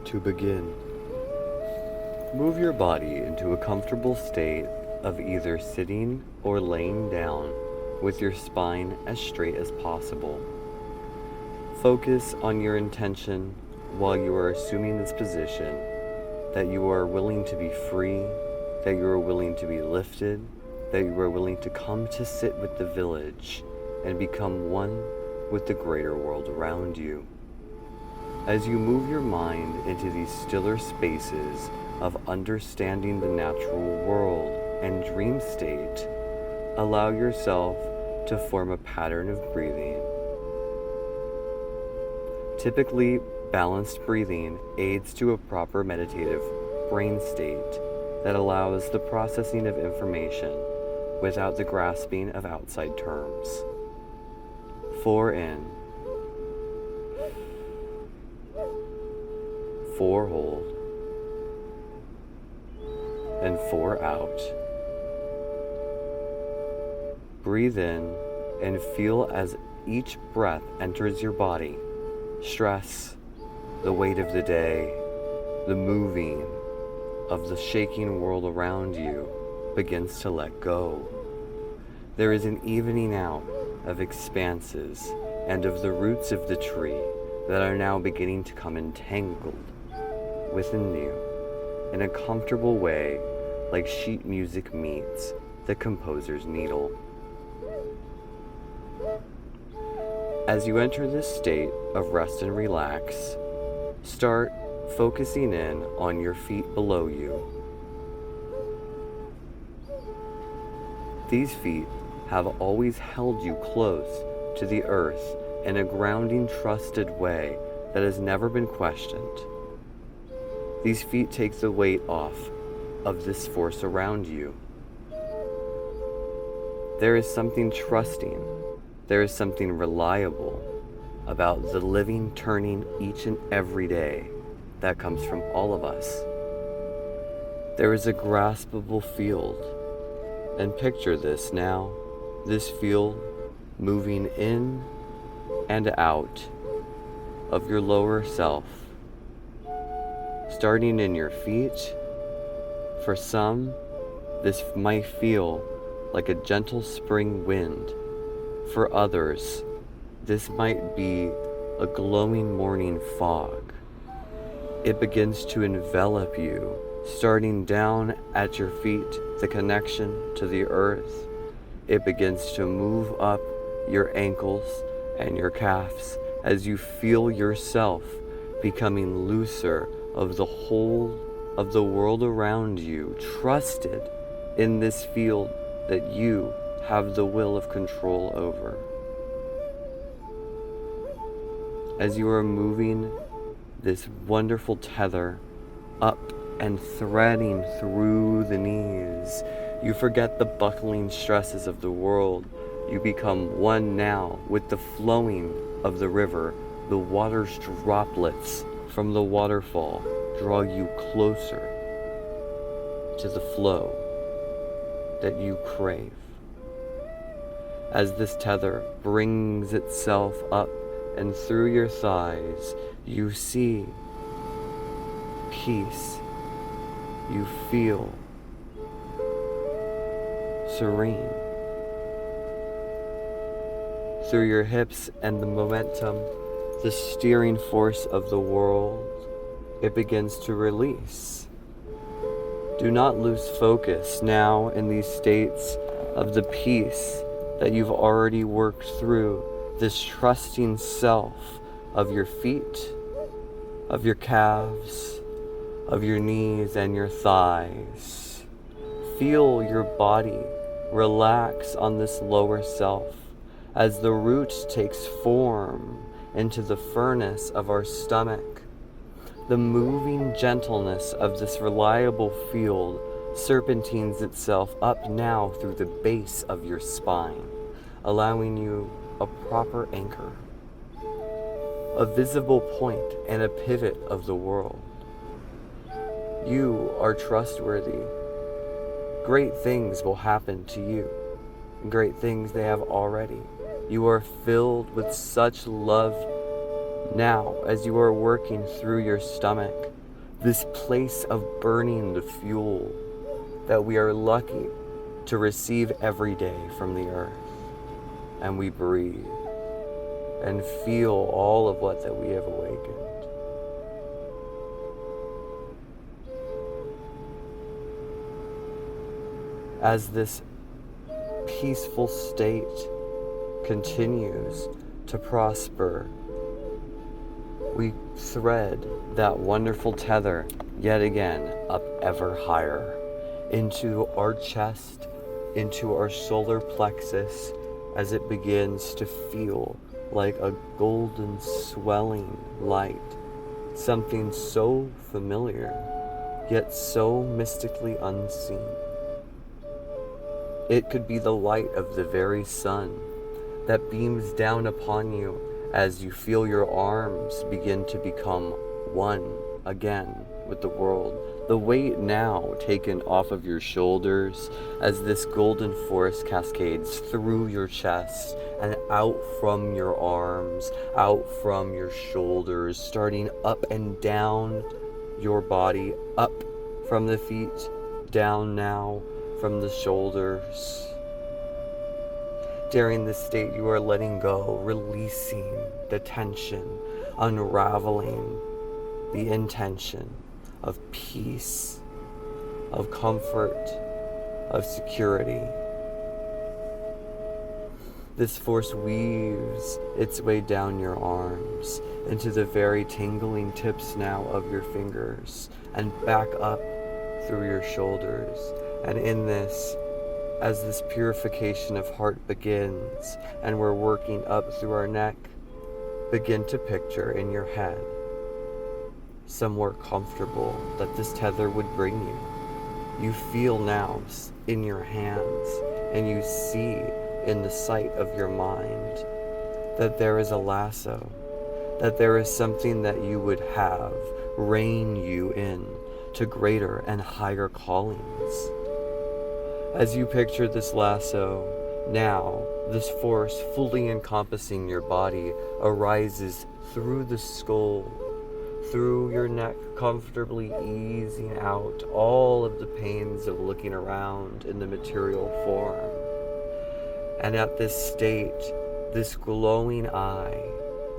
To begin, move your body into a comfortable state of either sitting or laying down with your spine as straight as possible. Focus on your intention while you are assuming this position, that you are willing to be free, that you are willing to be lifted, that you are willing to come to sit with the village and become one with the greater world around you. As you move your mind into these stiller spaces of understanding the natural world and dream state, allow yourself to form a pattern of breathing. Typically, balanced breathing aids to a proper meditative brain state that allows the processing of information without the grasping of outside terms. 4 in, 4 hold, and 4 out. Breathe in and feel as each breath enters your body. Stress, the weight of the day, the moving of the shaking world around you begins to let go. There is an evening out of expanses and of the roots of the tree that are now beginning to come entangled within you in a comfortable way, like sheet music meets the composer's needle. As you enter this state of rest and relax, start focusing in on your feet below you. These feet have always held you close to the earth in a grounding, trusted way that has never been questioned. These feet take the weight off of this force around you. There is something trusting, there is something reliable about the living turning each and every day that comes from all of us. There is a graspable field, and picture this now, this field moving in and out of your lower self, starting in your feet. For some, this might feel like a gentle spring wind. For others, this might be a glowing morning fog. It begins to envelop you, starting down at your feet, the connection to the earth. It begins to move up your ankles and your calves as you feel yourself becoming looser of the whole of the world around you, trusted in this field that you have the will of control over. As you are moving this wonderful tether up and threading through the knees, you forget the buckling stresses of the world. You become one now with the flowing of the river. The water's droplets from the waterfall draw you closer to the flow that you crave. As this tether brings itself up and through your thighs, you see peace. You feel serene. Through your hips and the momentum, the steering force of the world, it begins to release. Do not lose focus now in these states of the peace that you've already worked through, this trusting self of your feet, of your calves, of your knees and your thighs. Feel your body relax on this lower self as the root takes form into the furnace of our stomach. The moving gentleness of this reliable field serpentines itself up now through the base of your spine, allowing you a proper anchor, a visible point and a pivot of the world. You are trustworthy. Great things will happen to you. Great things they have already. You are filled with such love now as you are working through your stomach, this place of burning the fuel that we are lucky to receive every day from the earth. And we breathe and feel all of what that we have awakened. As this peaceful state continues to prosper, we thread that wonderful tether yet again up ever higher into our chest, into our solar plexus, as it begins to feel like a golden swelling light, something so familiar yet so mystically unseen. It could be the light of the very sun that beams down upon you as you feel your arms begin to become one again with the world. The weight now taken off of your shoulders as this golden force cascades through your chest and out from your arms, out from your shoulders, starting up and down your body, up from the feet, down now from the shoulders. During this state, you are letting go, releasing the tension, unraveling the intention of peace, of comfort, of security. This force weaves its way down your arms into the very tingling tips now of your fingers and back up through your shoulders. And in this, as this purification of heart begins and we're working up through our neck, begin to picture in your head somewhere comfortable that this tether would bring you. You feel now in your hands and you see in the sight of your mind that there is a lasso, that there is something that you would have rein you in to greater and higher callings. As you picture this lasso, now this force fully encompassing your body arises through the skull, through your neck, comfortably easing out all of the pains of looking around in the material form. And at this state, this glowing eye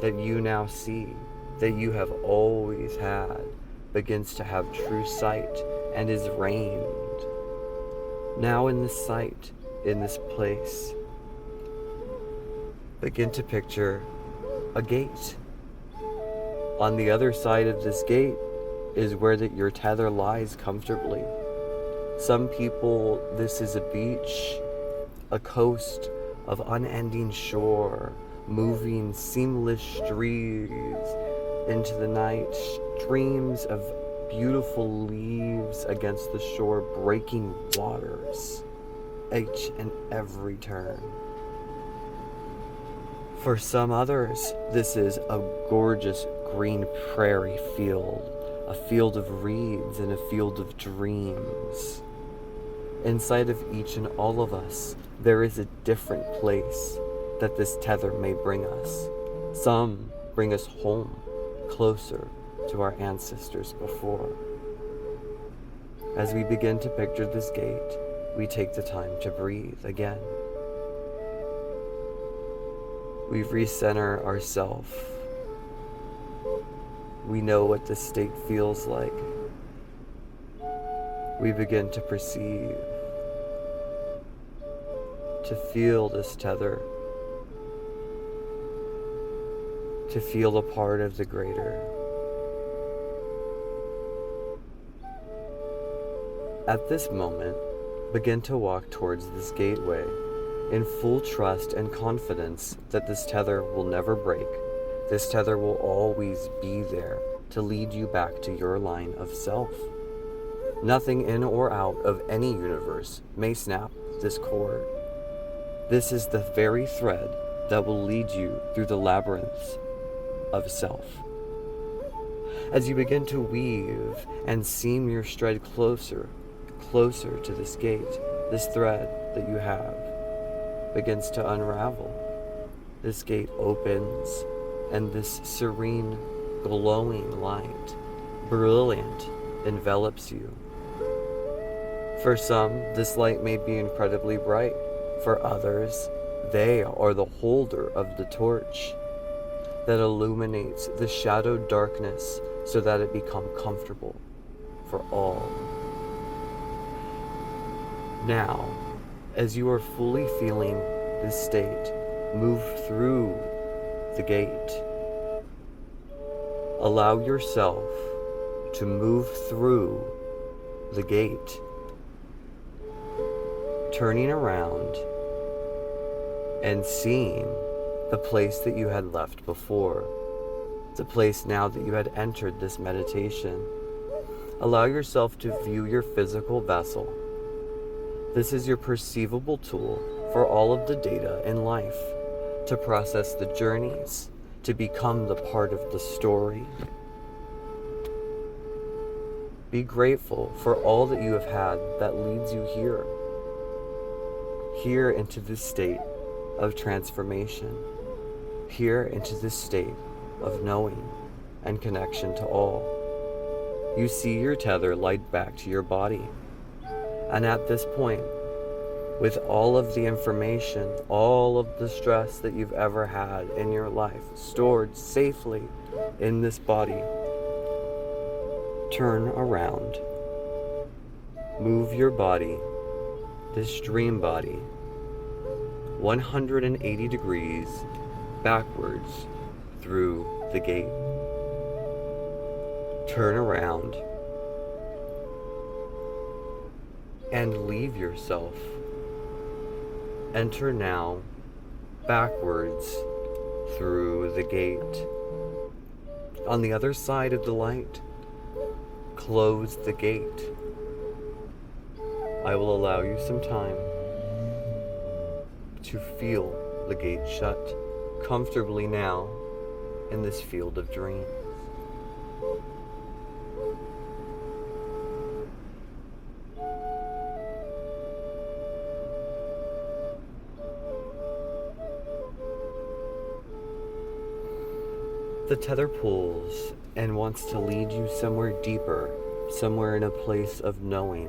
that you now see, that you have always had, begins to have true sight and is reigned. Now in this sight, in this place, begin to picture a gate. On the other side of this gate is where your tether lies comfortably. Some people, this is a beach, a coast of unending shore, moving seamless streams into the night, streams of beautiful leaves against the shore, breaking waters each and every turn. For some others, this is a gorgeous green prairie field, a field of reeds and a field of dreams. Inside of each and all of us, there is a different place that this tether may bring us. Some bring us home, closer to our ancestors before. As we begin to picture this gate, we take the time to breathe again. We recenter ourselves. We know what this state feels like. We begin to perceive, to feel this tether, to feel a part of the greater. At this moment, begin to walk towards this gateway in full trust and confidence that this tether will never break. This tether will always be there to lead you back to your line of self. Nothing in or out of any universe may snap this cord. This is the very thread that will lead you through the labyrinths of self. As you begin to weave and seam your thread closer to this gate, this thread that you have begins to unravel. This gate opens, and this serene, glowing light brilliant envelops you. For some, this light may be incredibly bright. For others, they are the holder of the torch that illuminates the shadowed darkness so that it become comfortable for all. Now, as you are fully feeling this state, move through the gate. Allow yourself to move through the gate, turning around and seeing the place that you had left before, the place now that you had entered this meditation. Allow yourself to view your physical vessel. This is your perceivable tool for all of the data in life, to process the journeys, to become the part of the story. Be grateful for all that you have had that leads you here into this state of transformation, here into this state of knowing and connection to all. You see your tether light back to your body. And at this point, with all of the information, all of the stress that you've ever had in your life stored safely in this body, turn around. Move your body, this dream body, 180 degrees backwards through the gate. Turn around and leave yourself. Enter now backwards through the gate. On the other side of the light, close the gate. I will allow you some time to feel the gate shut comfortably now in this field of dreams. The tether pulls and wants to lead you somewhere deeper, somewhere in a place of knowing,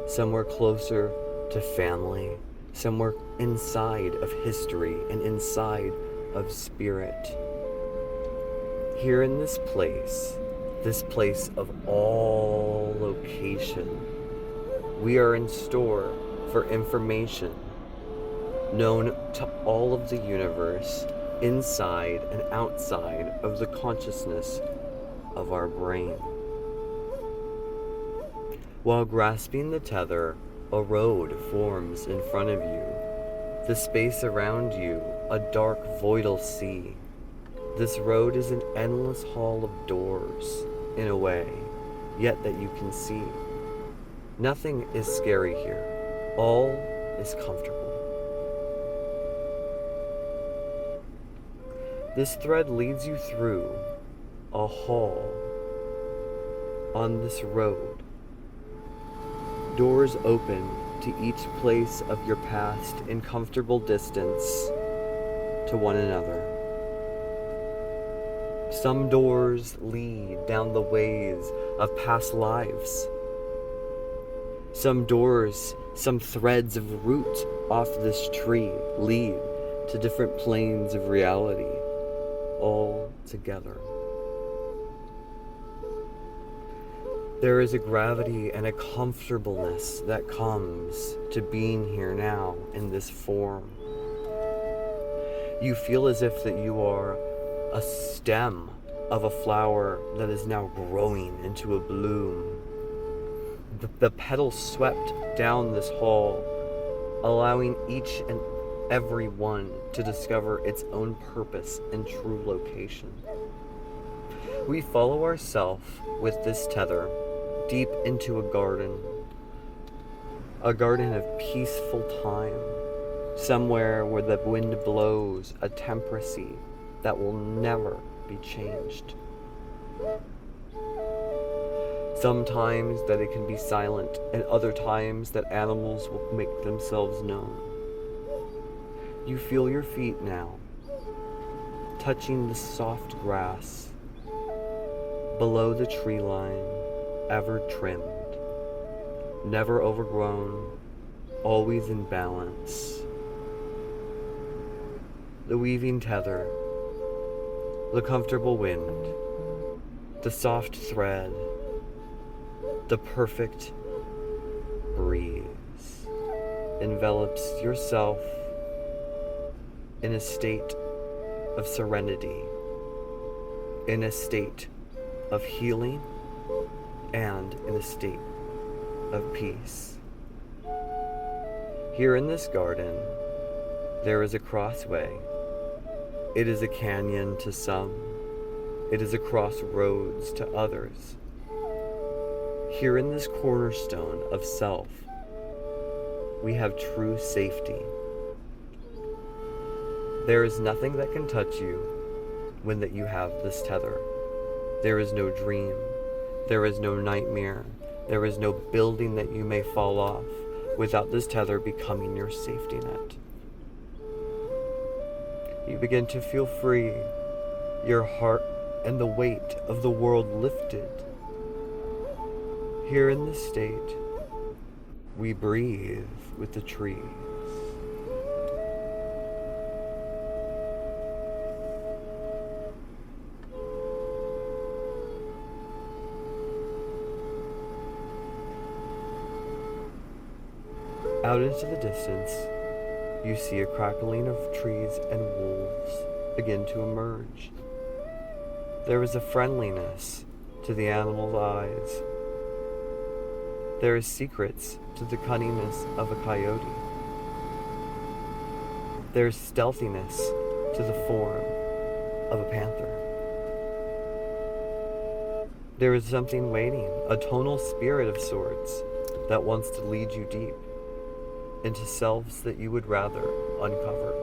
somewhere closer to family, somewhere inside of history and inside of spirit. Here in this place of all location, we are in store for information known to all of the universe, inside and outside of the consciousness of our brain. While grasping the tether, a road forms in front of you. The space around you, a dark voidal sea. This road is an endless hall of doors, in a way, yet that you can see. Nothing is scary here. All is comfortable. This thread leads you through a hall on this road. Doors open to each place of your past in comfortable distance to one another. Some doors lead down the ways of past lives. Some doors, some threads of root off this tree lead to different planes of reality, all together. There is a gravity and a comfortableness that comes to being here now in this form. You feel as if that you are a stem of a flower that is now growing into a bloom. The petals swept down this hall, allowing each and every one to discover its own purpose and true location. We follow ourselves with this tether deep into a garden of peaceful time, somewhere where the wind blows a temperacy that will never be changed. Sometimes that it can be silent, and other times that animals will make themselves known. You feel your feet now, touching the soft grass, below the tree line, ever trimmed, never overgrown, always in balance. The weaving tether, the comfortable wind, the soft thread, the perfect breeze envelops yourself in a state of serenity, in a state of healing, and in a state of peace. Here in this garden, there is a crossway. It is a canyon to some. It is a crossroads to others. Here in this cornerstone of self, we have true safety. There is nothing that can touch you when that you have this tether. There is no dream. There is no nightmare. There is no building that you may fall off without this tether becoming your safety net. You begin to feel free, your heart and the weight of the world lifted. Here in this state, we breathe with the trees. Out into the distance, you see a crackling of trees and wolves begin to emerge. There is a friendliness to the animal's eyes. There is secrets to the cunningness of a coyote. There is stealthiness to the form of a panther. There is something waiting, a tonal spirit of sorts that wants to lead you deep into selves that you would rather uncover.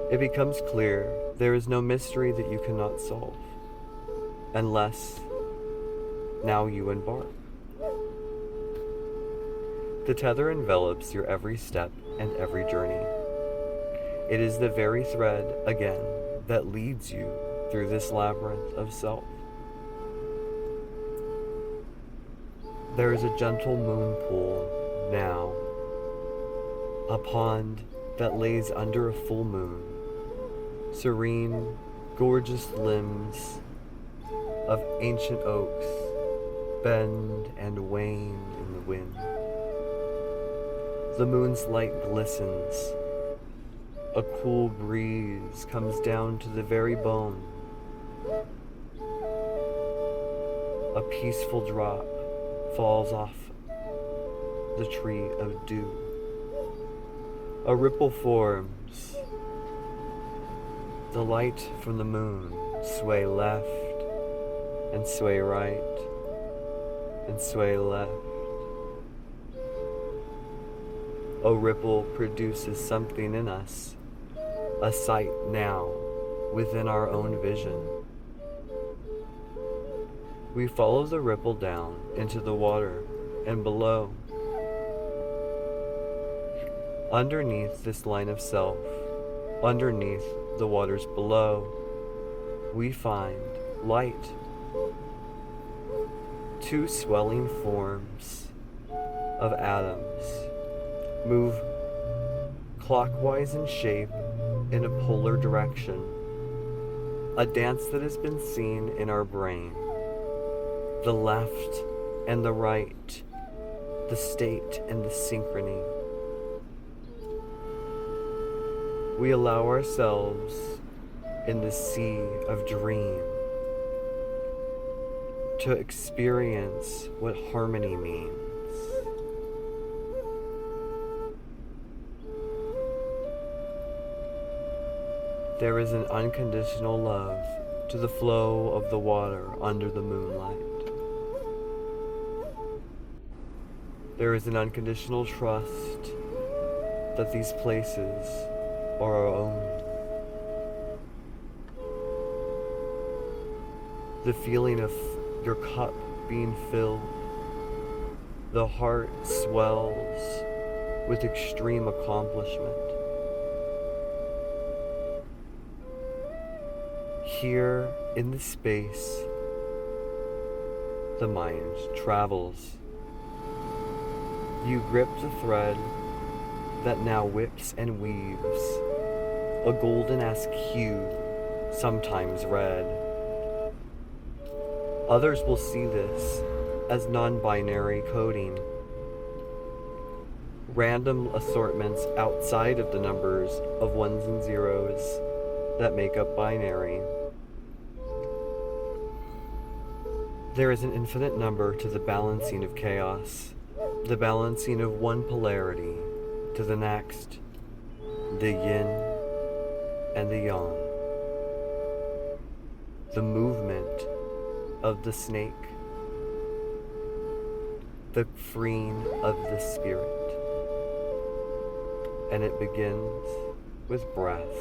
It becomes clear there is no mystery that you cannot solve, unless now you embark. The tether envelops your every step and every journey. It is the very thread, again, that leads you through this labyrinth of self. There is a gentle moon pool now, a pond that lays under a full moon, serene, gorgeous limbs of ancient oaks bend and wane in the wind. The moon's light glistens. A cool breeze comes down to the very bone. A peaceful drop falls off the tree of dew. A ripple forms. The light from the moon sway left and sway right and sway left. A ripple produces something in us, a sight now within our own vision. We follow the ripple down into the water and below. Underneath this line of self, underneath the waters below, we find light. Two swelling forms of atoms move clockwise in shape in a polar direction, a dance that has been seen in our brain. The left and the right, the state and the synchrony. We allow ourselves in the sea of dream to experience what harmony means. There is an unconditional love to the flow of the water under the moonlight. There is an unconditional trust that these places are our own. The feeling of your cup being filled, the heart swells with extreme accomplishment. Here in the space, the mind travels. You grip the thread that now whips and weaves, a golden-esque hue, sometimes red. Others will see this as non-binary coding, random assortments outside of the numbers of ones and zeros that make up binary. There is an infinite number to the balancing of chaos, the balancing of one polarity to the next, the yin and the yang, the movement of the snake, the freeing of the spirit, and it begins with breath.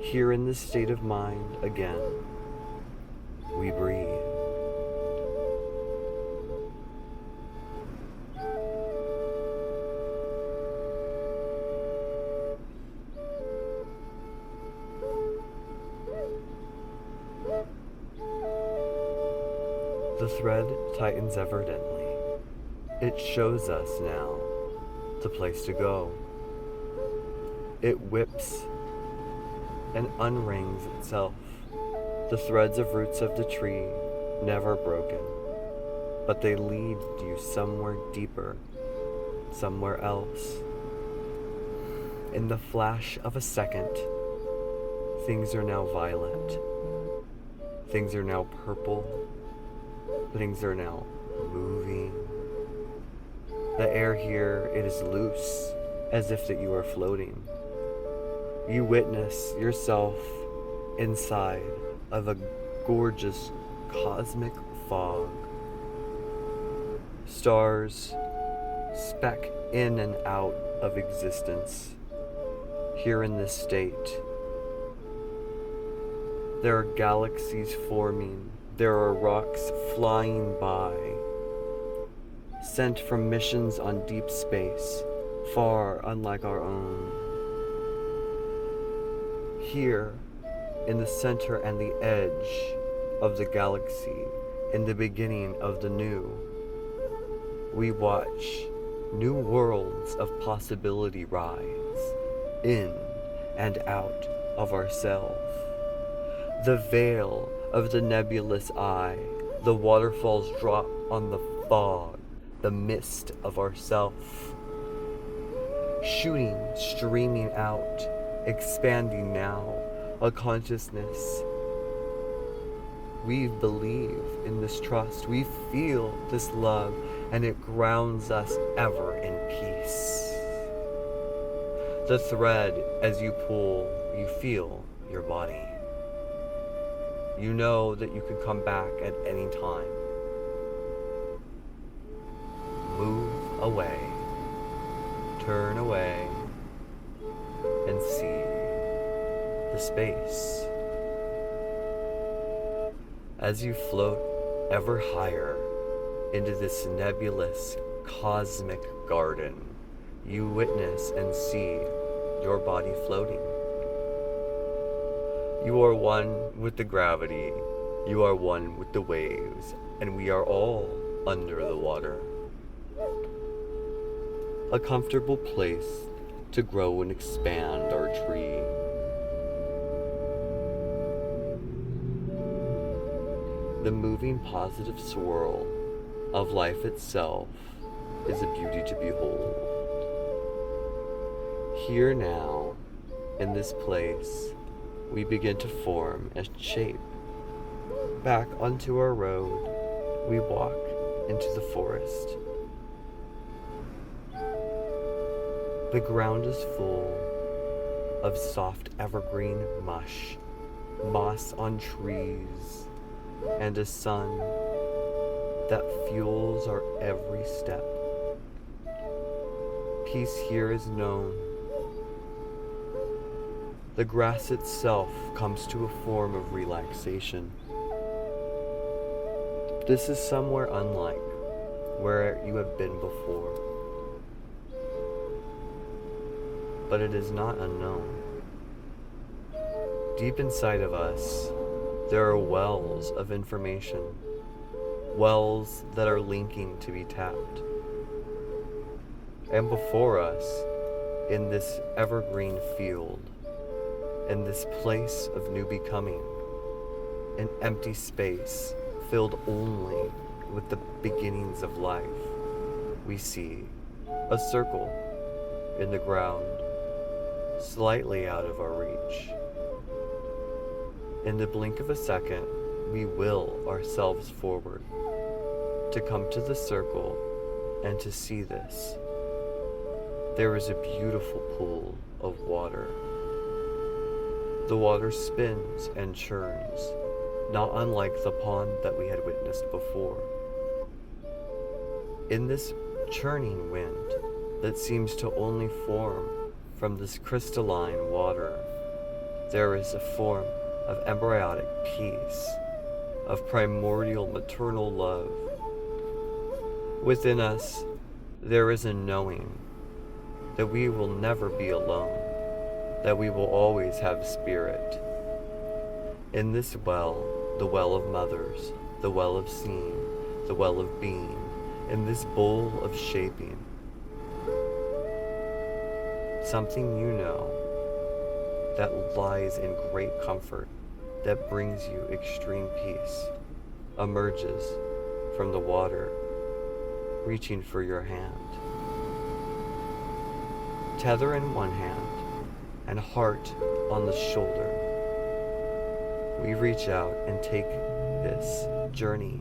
Here in this state of mind again, we breathe. The thread tightens evidently. It shows us now the place to go. It whips and unrings itself. The threads of roots of the tree, never broken, but they lead you somewhere deeper, somewhere else. In the flash of a second, things are now violet. Things are now purple. Things are now moving. The air here, it is loose, as if that you are floating. You witness yourself inside of a gorgeous cosmic fog. Stars speck in and out of existence here in this state. There are galaxies forming. There are rocks flying by, sent from missions on deep space, far unlike our own. Here, in the center and the edge of the galaxy, in the beginning of the new, we watch new worlds of possibility rise in and out of ourselves. The veil of the nebulous eye, the waterfalls drop on the fog, the mist of ourself. Shooting, streaming out, expanding now, a consciousness. We believe in this trust, we feel this love, and it grounds us ever in peace. The thread, as you pull, you feel your body. You know that you can come back at any time. Move away, turn away, and see the space. As you float ever higher into this nebulous cosmic garden, you witness and see your body floating. You are one with the gravity, you are one with the waves, and we are all under the water. A comfortable place to grow and expand our tree. The moving positive swirl of life itself is a beauty to behold. Here now, in this place, we begin to form a shape. Back onto our road, we walk into the forest. The ground is full of soft evergreen mush, moss on trees, and a sun that fuels our every step. Peace here is known. The grass itself comes to a form of relaxation. This is somewhere unlike where you have been before. But it is not unknown. Deep inside of us, there are wells of information, wells that are linking to be tapped. And before us, in this evergreen field, in this place of new becoming, an empty space filled only with the beginnings of life, we see a circle in the ground, slightly out of our reach. In the blink of a second, we will ourselves forward to come to the circle and to see this. There is a beautiful pool of water. The water spins and churns, not unlike the pond that we had witnessed before. In this churning wind that seems to only form from this crystalline water, there is a form of embryonic peace, of primordial maternal love. Within us, there is a knowing that we will never be alone, that we will always have spirit. In this well, the well of mothers, the well of seeing, the well of being, in this bowl of shaping, something you know that lies in great comfort, that brings you extreme peace, emerges from the water, reaching for your hand. Tether in one hand and heart on the shoulder, we reach out and take this journey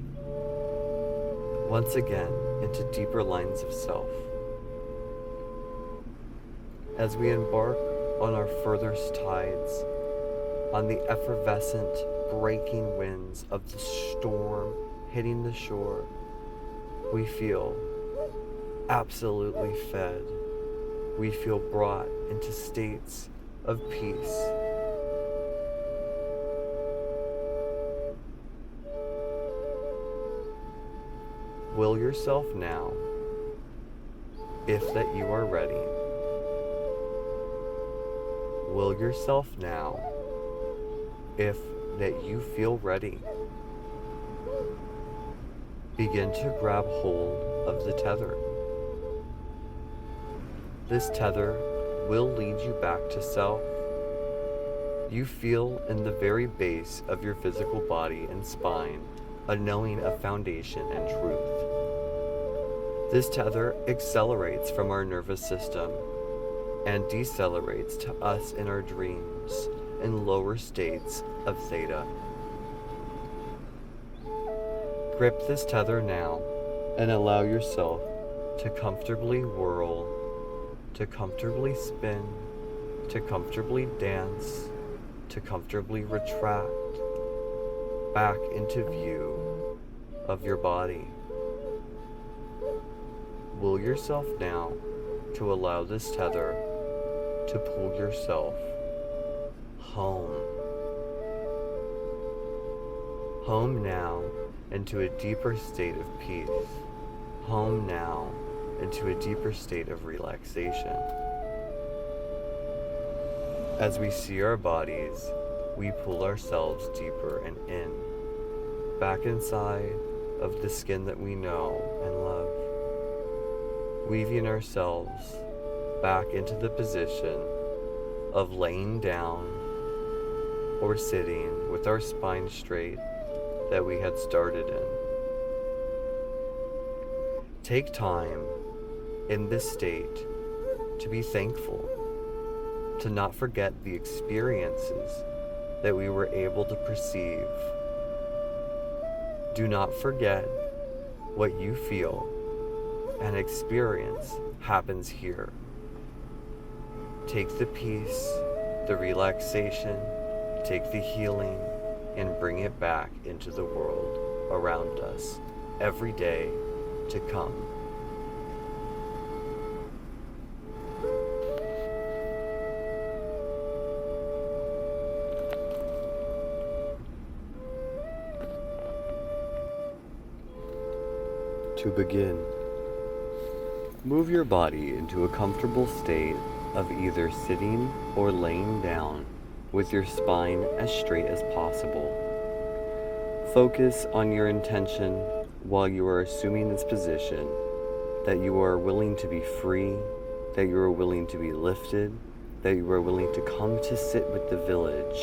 once again into deeper lines of self. As we embark on our furthest tides, on the effervescent breaking winds of the storm hitting the shore, we feel absolutely fed. We feel brought into states of peace. Will yourself now, if that you are ready. Will yourself now, if that you feel ready. Begin to grab hold of the tether. This tether will lead you back to self. You feel in the very base of your physical body and spine a knowing of foundation and truth. This tether accelerates from our nervous system and decelerates to us in our dreams in lower states of theta. Grip this tether now and allow yourself to comfortably whirl, to comfortably spin, to comfortably dance, to comfortably retract back into view of your body. Will yourself now to allow this tether to pull yourself home. Home now into a deeper state of peace. Home now into a deeper state of relaxation. As we see our bodies, we pull ourselves deeper and in, back inside of the skin that we know and love, weaving ourselves back into the position of laying down or sitting with our spine straight that we had started in. Take time in this state to be thankful, to not forget the experiences that we were able to perceive. Do not forget what you feel and experience happens here. Take the peace, the relaxation, take the healing, and bring it back into the world around us every day to come. To begin, move your body into a comfortable state of either sitting or laying down with your spine as straight as possible. Focus on your intention while you are assuming this position, that you are willing to be free, that you are willing to be lifted, that you are willing to come to sit with the village